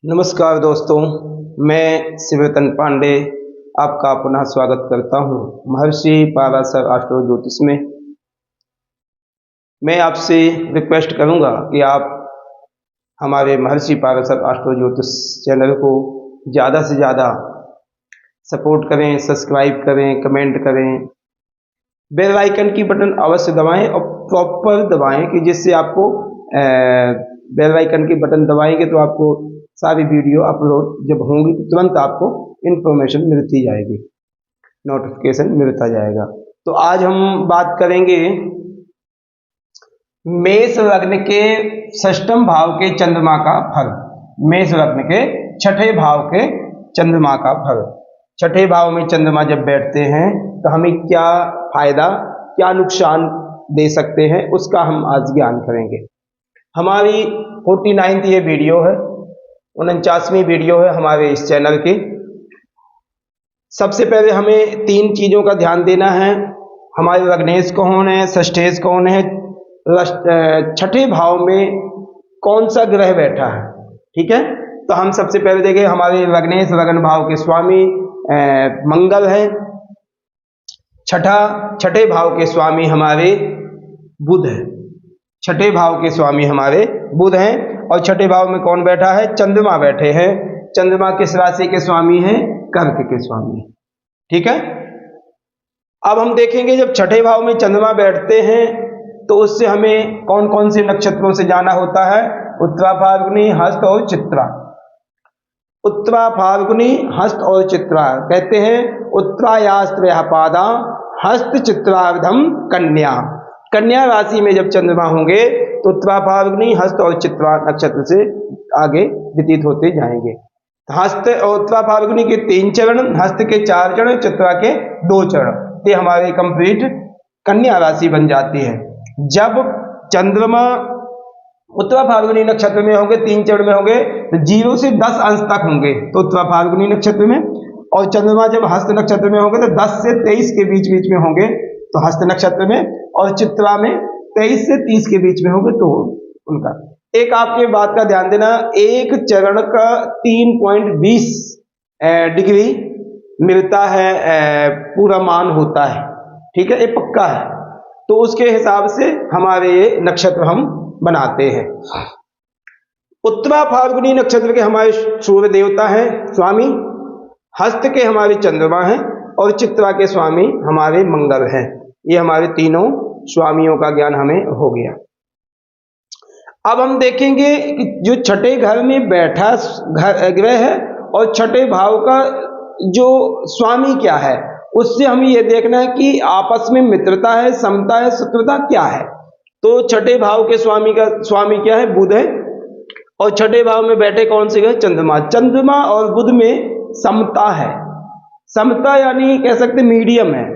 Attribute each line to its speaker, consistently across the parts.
Speaker 1: नमस्कार दोस्तों, मैं शिवरतन पांडे आपका पुनः स्वागत करता हूं महर्षि पाराशर एस्ट्रो ज्योतिष में। मैं आपसे रिक्वेस्ट करूंगा कि आप हमारे महर्षि पाराशर एस्ट्रो ज्योतिष चैनल को ज़्यादा से ज़्यादा सपोर्ट करें, सब्सक्राइब करें, कमेंट करें, बेल आइकन की बटन अवश्य दबाएं और प्रॉपर दबाएं कि जिससे आपको बेल आइकन की बटन दबाएंगे तो आपको सारी वीडियो अपलोड जब होंगी तो तुरंत आपको इन्फॉर्मेशन मिलती जाएगी, नोटिफिकेशन मिलता जाएगा। तो आज हम बात करेंगे मेष लग्न के षष्ठम भाव के चंद्रमा का फल। मेष लग्न के छठे भाव के चंद्रमा का फल। छठे भाव में चंद्रमा जब बैठते हैं तो हमें क्या फायदा, क्या नुकसान दे सकते हैं, उसका हम आज ज्ञान करेंगे। हमारी 49th ये वीडियो है, 49वीं वीडियो है हमारे इस चैनल की। सबसे पहले हमें 3 चीज़ों का ध्यान देना है। हमारे लग्नेश कौन है, षष्ठेश कौन है, छठे भाव में कौन सा ग्रह बैठा है। ठीक है, तो हम सबसे पहले देखें हमारे लग्नेश लग्न भाव के स्वामी मंगल है। छठे भाव के स्वामी हमारे बुध है। छठे भाव के स्वामी हमारे बुध हैं और छठे भाव में कौन बैठा है, चंद्रमा बैठे हैं। चंद्रमा किस राशि के स्वामी हैं, कर्क के स्वामी। ठीक है, अब हम देखेंगे जब छठे भाव में चंद्रमा बैठते हैं तो उससे हमें कौन कौन से नक्षत्रों से जाना होता है। उत्तरा, फाल्गुनी, हस्त और चित्रा। उत्तरा, फाल्गुनी, हस्त और चित्रा कहते हैं उत्तरायास्त्रयः पादा हस्त चित्रार्धम कन्या। कन्या राशि में जब चंद्रमा होंगे तो उत्तरा, फाल्गुनी, हस्त और चित्रा नक्षत्र से आगे व्यतीत होते जाएंगे। हस्त और उत्तरा फाल्गुनी के 3 चरण, हस्त के 4 चरण, चित्रा के 2 चरण, ये हमारे कंप्लीट कन्या राशि बन जाती है। जब चंद्रमा उत्तरा फाल्गुनी नक्षत्र में होंगे, 3 चरण में होंगे तो 0 से 10 अंश तक होंगे तो उत्तरा फाल्गुनी नक्षत्र में, और चंद्रमा जब हस्त नक्षत्र में होंगे तो 10 से 23 के बीच में होंगे तो हस्त नक्षत्र में, और चित्रा में 23 से 30 के बीच में होंगे तो उनका। एक आपके बात का ध्यान देना, एक चरण का 3.20 डिग्री मिलता है, पूरा मान होता है। ठीक है, ये पक्का है। तो उसके हिसाब से हमारे ये नक्षत्र हम बनाते हैं। उत्तरा फाल्गुनी नक्षत्र के हमारे सूर्य देवता हैं स्वामी, हस्त के हमारे चंद्रमा हैं और चित्रा के स्वामी हमारे मंगल हैं। ये हमारे तीनों स्वामियों का ज्ञान हमें हो गया। अब हम देखेंगे कि जो छठे घर में बैठा ग्रह है और छठे भाव का जो स्वामी क्या है, उससे हमें यह देखना है कि आपस में मित्रता है, समता है, शत्रुता क्या है। तो छठे भाव के स्वामी का स्वामी क्या है, बुध है, और छठे भाव में बैठे कौन से ग्रह, चंद्रमा। चंद्रमा और बुध में समता है। समता यानी कह सकते मीडियम है।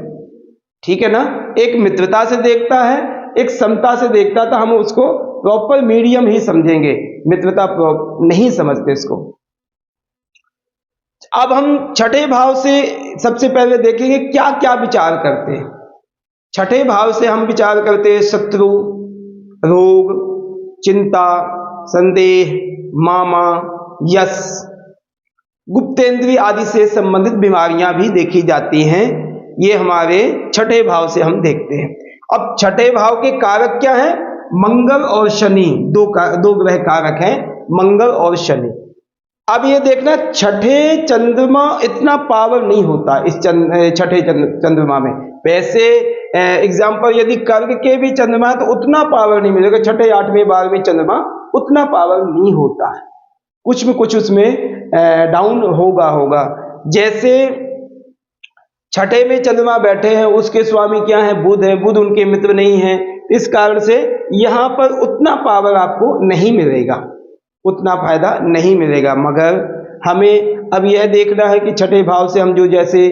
Speaker 1: ठीक है ना, एक मित्रता से देखता है, एक समता से देखता है, तो हम उसको प्रॉपर मीडियम ही समझेंगे, मित्रता नहीं समझते इसको। अब हम छठे भाव से सबसे पहले देखेंगे क्या क्या विचार करते हैं। छठे भाव से हम विचार करते हैं शत्रु, रोग, चिंता, संदेह, मामा, यश, गुप्तेंद्रिय आदि से संबंधित बीमारियां भी देखी जाती हैं। ये हमारे छठे भाव से हम देखते हैं। अब छठे भाव के कारक क्या हैं, मंगल और शनि, दो ग्रह कारक हैं, मंगल और शनि। अब ये देखना, छठे चंद्रमा इतना पावर नहीं होता इस छठे चंद्रमा में। वैसे एग्जाम्पल यदि कर्क के भी चंद्रमा है तो उतना पावर नहीं मिलेगा। छठे, 8वें, 12वें चंद्रमा उतना पावर नहीं होता है, कुछ में कुछ उसमें डाउन होगा। जैसे छठे में चंद्रमा बैठे हैं, उसके स्वामी क्या है, बुध है, बुध उनके मित्र नहीं है, इस कारण से यहां पर उतना पावर आपको नहीं मिलेगा, उतना फायदा नहीं मिलेगा। मगर हमें अब यह देखना है कि छठे भाव से हम जो जैसे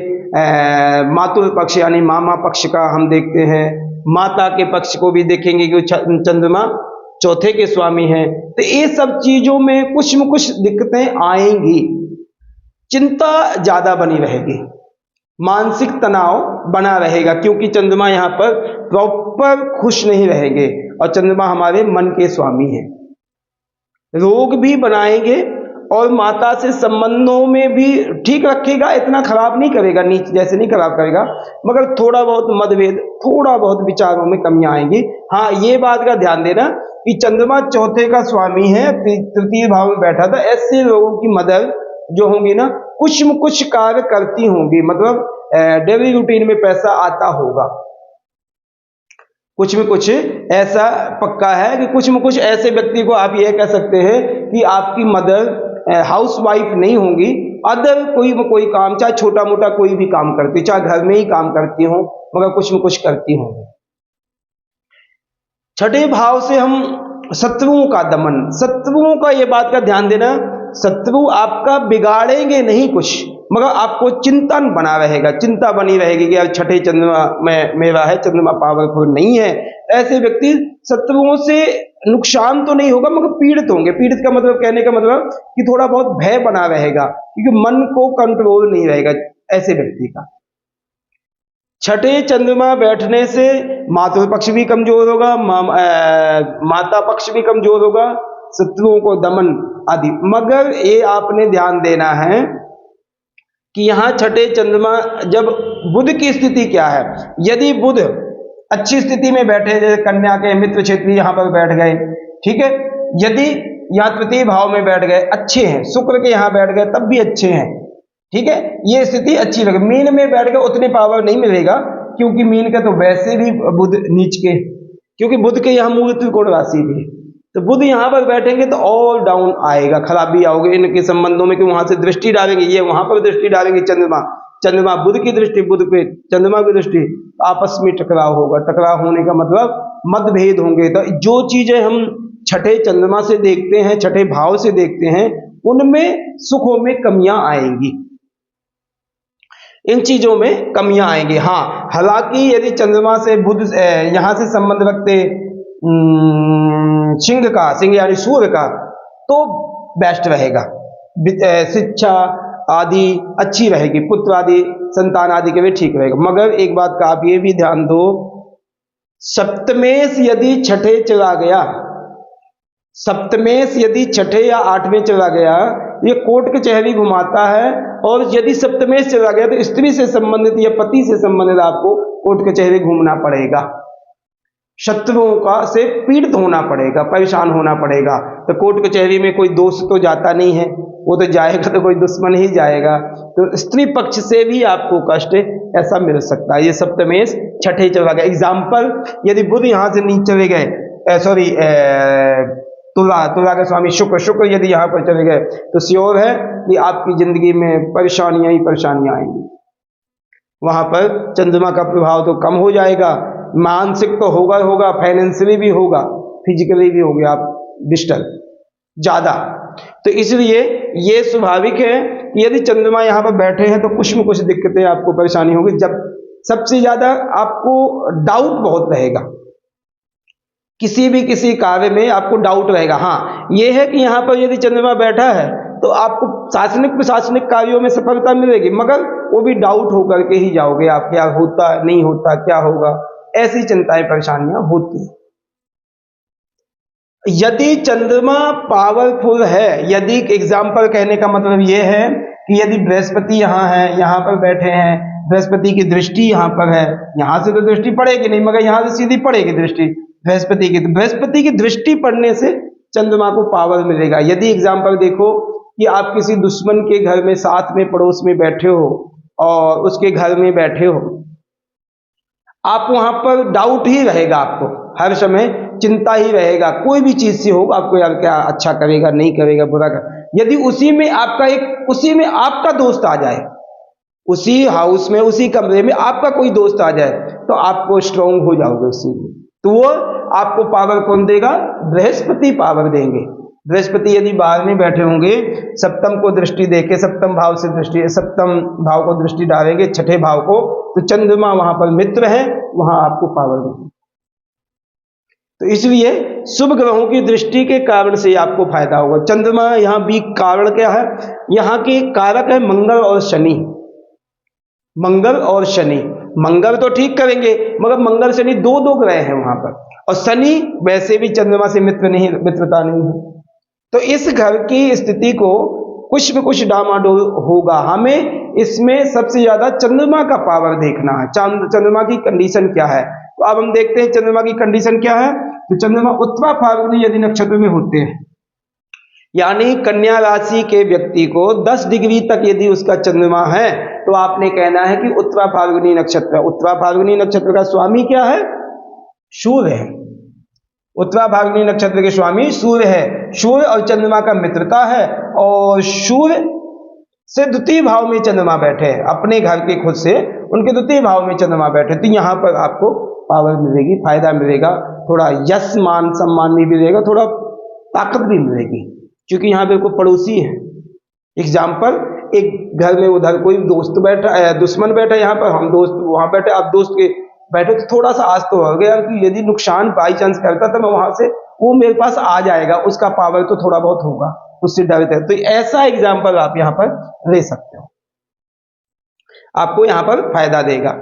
Speaker 1: मातुल पक्ष यानी मामा पक्ष का हम देखते हैं, माता के पक्ष को भी देखेंगे कि चंद्रमा चौथे के स्वामी हैं। तो ये सब चीजों में कुछ दिक्कतें आएंगी, चिंता ज्यादा बनी रहेगी, मानसिक तनाव बना रहेगा, क्योंकि चंद्रमा यहाँ पर प्रॉपर खुश नहीं रहेंगे और चंद्रमा हमारे मन के स्वामी हैं। रोग भी बनाएंगे और माता से संबंधों में भी ठीक रखेगा, इतना खराब नहीं करेगा, नीच जैसे नहीं खराब करेगा, मगर थोड़ा बहुत मतभेद, थोड़ा बहुत विचारों में कमियां आएंगी। हाँ, ये बात का ध्यान देना कि चंद्रमा चौथे का स्वामी है, तृतीय भाव में बैठा था, ऐसे लोगों की मदद जो होंगी ना, कुछ न कुछ कार्य करती होंगी, मतलब डेली रूटीन में पैसा आता होगा, कुछ में कुछ ऐसा पक्का है कि कुछ में कुछ ऐसे व्यक्ति को आप यह कह सकते हैं कि आपकी मदर हाउस वाइफ नहीं होंगी, अदर कोई काम, चाहे छोटा मोटा कोई भी काम करती, चाहे घर में ही काम करती हो, मगर कुछ में कुछ करती होंगी। छठे भाव से हम शत्रुओं का दमन, शत्रुओं का ये बात का ध्यान देना, शत्रु आपका बिगाड़ेंगे नहीं कुछ, मगर आपको चिंतन बना रहेगा, चिंता बनी रहेगी कि यार छठे चंद्रमा में मेरा है, चंद्रमा पावरफुल नहीं है। ऐसे व्यक्ति शत्रुओं से नुकसान तो नहीं होगा मगर पीड़ित होंगे। पीड़ित का मतलब, कहने का मतलब कि थोड़ा बहुत भय बना रहेगा, क्योंकि मन को कंट्रोल नहीं रहेगा ऐसे व्यक्ति का। छठे चंद्रमा बैठने से मातृ पक्ष भी कमजोर होगा, माता पक्ष भी कमजोर होगा, शत्रुओं को दमन आदि। मगर ये आपने ध्यान देना है कि यहां छठे चंद्रमा, जब बुध की स्थिति क्या है, यदि बुध अच्छी स्थिति में बैठे, जैसे कन्या के मित्र क्षेत्री यहां पर बैठ गए, ठीक है, यदि यहाँ तृतीय भाव में बैठ गए, अच्छे हैं, शुक्र के यहां बैठ गए तब भी अच्छे हैं, ठीक है, ये स्थिति अच्छी लगे। मीन में बैठ गए उतनी पावर नहीं मिलेगा, क्योंकि मीन का तो वैसे भी बुध नीच के, क्योंकि बुध के यहाँ मूल त्रिकोण राशि भी, तो बुध यहां पर बैठेंगे तो ऑल डाउन आएगा, खराबी आओगे इनके संबंधों में, कि वहां से दृष्टि डालेंगे, ये वहां पर दृष्टि डालेंगे, चंद्रमा बुध की दृष्टि, बुध पे चंद्रमा की दृष्टि, आपस में टकराव होगा। टकराव होने का मतलब मतभेद होंगे। तो जो चीजें हम छठे चंद्रमा से देखते हैं, छठे भाव से देखते हैं, उनमें सुखों में कमियां आएंगी, इन चीजों में कमियां आएंगी। हाँ, हालांकि यदि चंद्रमा से बुध यहां से संबंध रखते सिंह यानी सूर्य का, तो बेस्ट रहेगा, शिक्षा आदि अच्छी रहेगी, पुत्र आदि संतान आदि के लिए ठीक रहेगा। मगर एक बात का आप ये भी ध्यान दो, सप्तमेश यदि छठे चला गया, सप्तमेश यदि छठे या आठवें चला गया, ये कोर्ट कचहरी घुमाता है। और यदि सप्तमेश चला गया तो स्त्री से संबंधित या पति से संबंधित आपको कोर्ट कचहरी घूमना पड़ेगा, शत्रुओं का से पीड़ित होना पड़ेगा, परेशान होना पड़ेगा। तो कोर्ट कचहरी में कोई दोस्त तो जाता नहीं है, वो तो जाएगा तो कोई दुश्मन ही जाएगा, तो स्त्री पक्ष से भी आपको कष्ट ऐसा मिल सकता है। ये सप्तमेश छठे चला गया। एग्जाम्पल, यदि बुध यहां से नीचे चले गए, सॉरी तुला के स्वामी शुक्र यदि यहां पर चले गए, तो श्योर है कि आपकी जिंदगी में परेशानियां ही परेशानियां आएंगी। वहां पर चंद्रमा का प्रभाव तो कम हो जाएगा, मानसिक तो होगा, फाइनेंशियली भी होगा, फिजिकली भी होगा आप डिस्टर्ब ज्यादा। तो इसलिए ये स्वाभाविक है कि यदि चंद्रमा यहां पर बैठे हैं तो कुछ में कुछ दिक्कतें आपको परेशानी होगी। जब सबसे ज्यादा आपको डाउट बहुत रहेगा, किसी कार्य में आपको डाउट रहेगा। हाँ, ये है कि यहां पर यदि चंद्रमा बैठा है तो आपको शासनिक प्रशासनिक कार्यों में सफलता मिलेगी, मगर वो भी डाउट होकर के ही जाओगे आप, क्या होता नहीं होता, क्या होगा, ऐसी चिंताएं परेशानियां होती हैं। यदि चंद्रमा पावरफुल है, यदि एग्जाम्पल कहने का मतलब यह है कि यदि बृहस्पति यहां है, यहां पर बैठे हैं, बृहस्पति की दृष्टि यहां पर है, यहां से तो दृष्टि पड़ेगी नहीं मगर यहां से सीधी पड़ेगी दृष्टि बृहस्पति की दृष्टि पड़ने से चंद्रमा को पावर मिलेगा। यदि एग्जाम्पल देखो कि आप किसी दुश्मन के घर में साथ में पड़ोस में बैठे हो और उसके घर में बैठे हो, आप वहां पर डाउट ही रहेगा, आपको हर समय चिंता ही रहेगा, कोई भी चीज से हो आपको, यार क्या अच्छा करेगा नहीं करेगा, बुरा कर। यदि उसी में आपका दोस्त आ जाए, उसी हाउस में उसी कमरे में आपका कोई दोस्त आ जाए, तो आपको स्ट्रांग हो जाओगे उसी में, तो वो आपको पावर कौन देगा? बृहस्पति पावर देंगे। बृहस्पति यदि बाहर में बैठे होंगे, सप्तम को दृष्टि देके, सप्तम भाव को दृष्टि डालेंगे छठे भाव को, तो चंद्रमा वहां पर मित्र है, वहां आपको पावर देंगे। तो इसलिए शुभ ग्रहों की दृष्टि के कारण से आपको फायदा होगा। चंद्रमा यहाँ भी कारण क्या है? यहाँ के कारक है मंगल और शनि। मंगल और शनि, मंगल तो ठीक करेंगे मगर मंगल शनि दो ग्रह हैं वहां पर, और शनि वैसे भी चंद्रमा से मित्रता नहीं है, तो इस घर की स्थिति को कुछ न कुछ डामाडोल होगा। हमें इसमें सबसे ज्यादा चंद्रमा का पावर देखना है, चंद्रमा की कंडीशन क्या है। तो अब हम देखते हैं चंद्रमा की कंडीशन क्या है। तो चंद्रमा उत्तरा फाल्गुनी यदि नक्षत्र में होते हैं, यानी कन्या राशि के व्यक्ति को 10 डिग्री तक यदि उसका चंद्रमा है, तो आपने कहना है कि उत्तरा फाल्गुनी नक्षत्र। उत्तरा फाल्गुनी नक्षत्र का स्वामी क्या है? सूर्य है। उत्तरा फाल्गुनी नक्षत्र के स्वामी सूर्य है। सूर्य और चंद्रमा का मित्रता है, और सूर्य से द्वितीय भाव में चंद्रमा बैठे हैं, अपने घर के खुद से उनके द्वितीय भाव में चंद्रमा बैठे, तो यहां पर आपको पावर मिलेगी, फायदा मिलेगा, थोड़ा यश मान सम्मान भी मिलेगा, थोड़ा ताकत भी मिलेगी, क्योंकि यहाँ पे कोई पड़ोसी है। एग्जाम्पल, एक घर में उधर कोई दोस्त बैठा है, दुश्मन बैठा है, यहाँ पर हम दोस्त वहां बैठे, आप दोस्त के बैठे, तो थोड़ा सा आज तो हो गया कि यदि नुकसान बाई चांस करता तो मैं वहां से वो मेरे पास आ जाएगा, उसका पावर तो थोड़ा बहुत होगा, उससे डरते हैं। तो ऐसा एग्जाम्पल आप यहाँ पर ले सकते हो, आपको यहाँ पर फायदा देगा।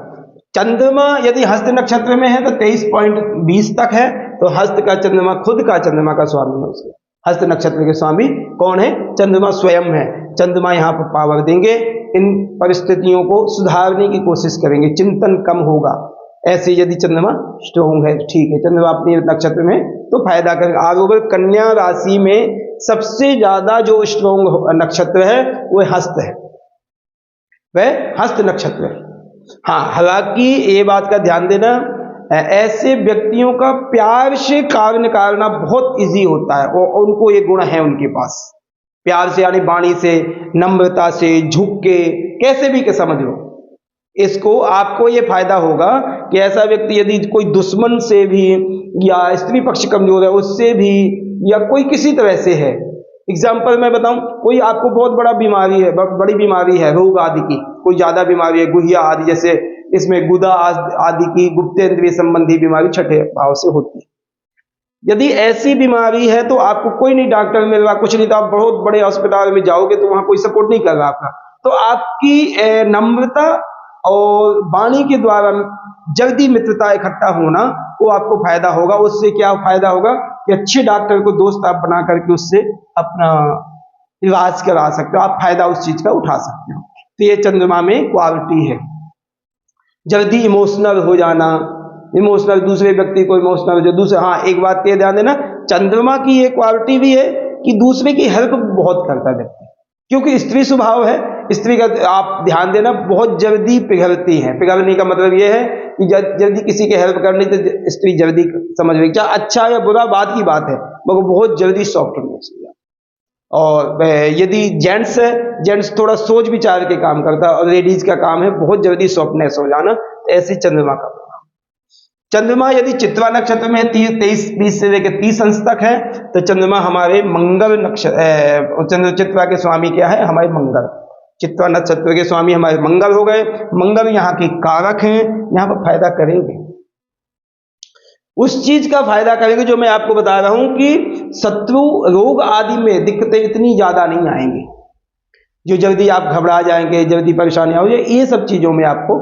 Speaker 1: चंद्रमा यदि हस्त नक्षत्र में है तो 23.20 तक है, तो हस्त का चंद्रमा खुद का चंद्रमा का स्वामी है उसके। हस्त नक्षत्र के स्वामी कौन है? चंद्रमा स्वयं है। चंद्रमा यहाँ पर पावर देंगे, इन परिस्थितियों को सुधारने की कोशिश करेंगे, चिंतन कम होगा। ऐसे यदि चंद्रमा स्ट्रॉन्ग है, ठीक है, चंद्रमा अपने नक्षत्र में तो फायदा करेगा। आरोग्य कन्या राशि में सबसे ज्यादा जो स्ट्रॉन्ग नक्षत्र है वो हस्त है, वह हस्त नक्षत्र है। हाँ, हालांकि ये बात का ध्यान देना, ऐसे व्यक्तियों का प्यार से कार्य निकालना बहुत इजी होता है, और उनको ये गुण है उनके पास। प्यार से यानी वाणी से, नम्रता से, झुक के, कैसे भी के समझ लो इसको, आपको ये फायदा होगा कि ऐसा व्यक्ति यदि कोई दुश्मन से भी, या स्त्री पक्ष कमजोर है उससे भी, या कोई किसी तरह से है। एग्जाम्पल मैं बताऊं, कोई आपको बहुत बड़ा बीमारी है, बड़ी बीमारी है, रोग आदि की, कोई ज्यादा बीमारी है, गुहिया आदि, जैसे इसमें गुदा आदि की गुप्तेंद्रिय संबंधी बीमारी छठे भाव से होती है। यदि ऐसी बीमारी है तो आपको कोई नहीं डॉक्टर मिल रहा, कुछ नहीं, तो आप बहुत बड़े अस्पताल में जाओगे तो वहां कोई सपोर्ट नहीं कर रहा आपका, तो आपकी नम्रता और वाणी के द्वारा जल्दी मित्रता इकट्ठा होना, वो आपको फायदा होगा। उससे क्या फायदा होगा कि अच्छे डॉक्टर को दोस्त आप बना करके उससे अपना इलाज करा सकते हो, आप फायदा उस चीज का उठा सकते हो। तो ये चंद्रमा में क्वालिटी है। जल्दी इमोशनल हो जाना, इमोशनल, दूसरे व्यक्ति को इमोशनल हो जाए, दूसरे, हाँ एक बात ये ध्यान देना, चंद्रमा की ये क्वालिटी भी है कि दूसरे की हेल्प बहुत करता है व्यक्ति, क्योंकि स्त्री स्वभाव है। स्त्री का आप ध्यान देना, बहुत जल्दी पिघलती है। पिघलने का मतलब यह है कि जल्दी किसी की हेल्प करनी तो स्त्री जल्दी समझ गई, क्या अच्छा या बुरा बात की बात है, मगर बहुत जल्दी सॉफ्ट होनी चाहिए। और यदि जेंट्स है, जेंट्स थोड़ा सोच विचार के काम करता है, और लेडीज का काम है बहुत जल्दी सॉफ्टनेस हो जाना। ऐसे चंद्रमा का चंद्रमा यदि चित्रा नक्षत्र में 23-20 से लेकर 30 अंश तक है, तो चंद्रमा हमारे मंगल नक्षत्र, चित्रा के स्वामी क्या है? हमारे मंगल। चित्रा नक्षत्र के स्वामी हमारे मंगल हो गए। मंगल यहाँ के कारक हैं, यहाँ पर फायदा करेंगे, उस चीज का फायदा करेंगे जो मैं आपको बता रहा हूं कि शत्रु रोग आदि में दिक्कतें इतनी ज्यादा नहीं आएंगी, जो जल्दी आप घबरा जाएंगे, जल्दी परेशानी हो जाए, ये सब चीजों में आपको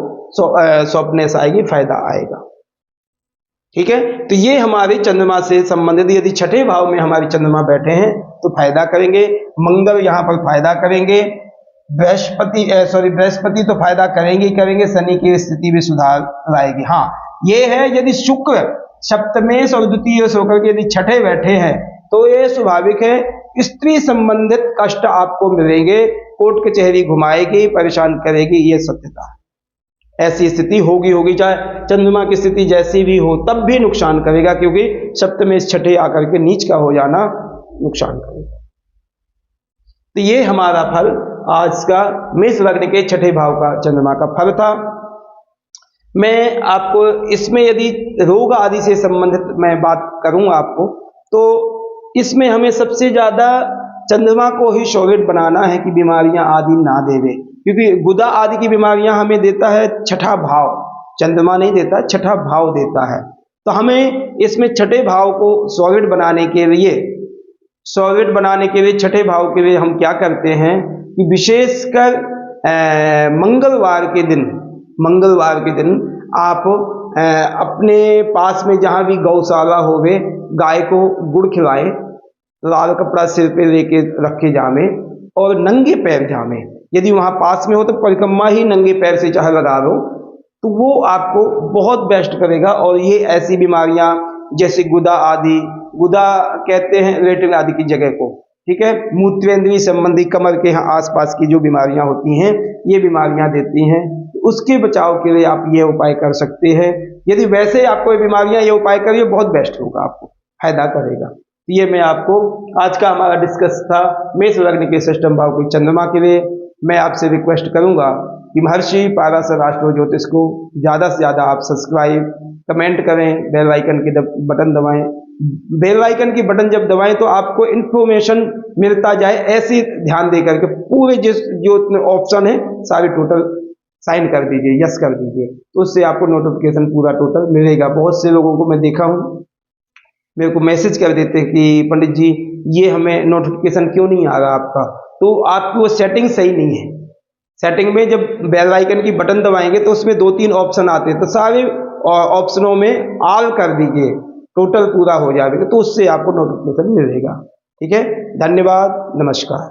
Speaker 1: सॉफ्टनेस आएगी, फायदा आएगा। ठीक है, तो ये हमारे चंद्रमा से संबंधित, यदि छठे भाव में हमारे चंद्रमा बैठे हैं तो फायदा करेंगे। मंगल यहाँ पर फायदा करेंगे। बृहस्पति तो फायदा करेंगे। शनि की स्थिति में सुधार लाएगी। हाँ, ये है यदि शुक्र सप्तमेश और द्वितीय होकर के यदि छठे बैठे हैं तो ये स्वाभाविक है, स्त्री संबंधित कष्ट आपको मिलेंगे, कोर्ट कचहरी घुमाएगी, परेशान करेगी, ये सत्यता है। ऐसी स्थिति होगी, चाहे चंद्रमा की स्थिति जैसी भी हो, तब भी नुकसान करेगा, क्योंकि सप्तमेश छठे आकर के नीच का हो जाना नुकसान करेगा। तो ये हमारा फल आज का मेष लग्न के छठे भाव का चंद्रमा का फल था। मैं आपको इसमें यदि रोग आदि से संबंधित मैं बात करूं आपको, तो इसमें हमें सबसे ज्यादा चंद्रमा को ही सॉलिड बनाना है कि बीमारियां आदि ना देवे, क्योंकि गुदा आदि की बीमारियां हमें देता है छठा भाव, चंद्रमा नहीं देता, छठा भाव देता है। तो हमें इसमें छठे भाव को सॉलिड बनाने के लिए छठे भाव के लिए हम क्या करते हैं कि विशेषकर मंगलवार के दिन आप अपने पास में जहां भी गौशाला होवे, गाय को गुड़ खिलाएं, लाल कपड़ा सिर पे लेके रखे जामे और नंगे पैर जामे। यदि वहाँ पास में हो तो परिक्रमा ही नंगे पैर से चाहे लगा लो, तो वो आपको बहुत बेस्ट करेगा। और ये ऐसी बीमारियां जैसे गुदा आदि, गुदा कहते हैं लेटरिन आदि की जगह को, ठीक है, मूत्रेंद्रीय संबंधी कमर के यहाँ आसपास की जो बीमारियां होती हैं, ये बीमारियां देती हैं, उसके बचाव के लिए आप ये उपाय कर सकते हैं। यदि वैसे आपको ये बीमारियां, ये उपाय करिए, बहुत बेस्ट होगा, आपको फायदा करेगा। ये मैं आपको आज का हमारा डिस्कस था मेष लग्न के षष्ठम भाव के चंद्रमा के लिए। मैं आपसे रिक्वेस्ट करूंगा कि महर्षि पाराशर एस्ट्रो ज्योतिष को ज़्यादा से ज़्यादा आप सब्सक्राइब, कमेंट करें, बेल आइकन की बटन दबाएं। बेल आइकन की बटन जब दबाएं तो आपको इन्फॉर्मेशन मिलता जाए, ऐसी ध्यान दे करके पूरे जो ऑप्शन है सारे टोटल साइन कर दीजिए, यस कर दीजिए, तो उससे आपको नोटिफिकेशन पूरा टोटल मिलेगा। बहुत से लोगों को मैं देखा हूँ, मेरे को मैसेज कर देते हैं कि पंडित जी ये हमें नोटिफिकेशन क्यों नहीं आ रहा आपका, तो आपकी वो सेटिंग सही नहीं है। सेटिंग में जब बेल आइकन की बटन दबाएंगे तो उसमें 2-3 ऑप्शन आते हैं, तो सारे ऑप्शनों में ऑल कर दीजिए, टोटल पूरा हो जाएगा, तो उससे आपको नोटिफिकेशन मिलेगा। ठीक है, धन्यवाद, नमस्कार।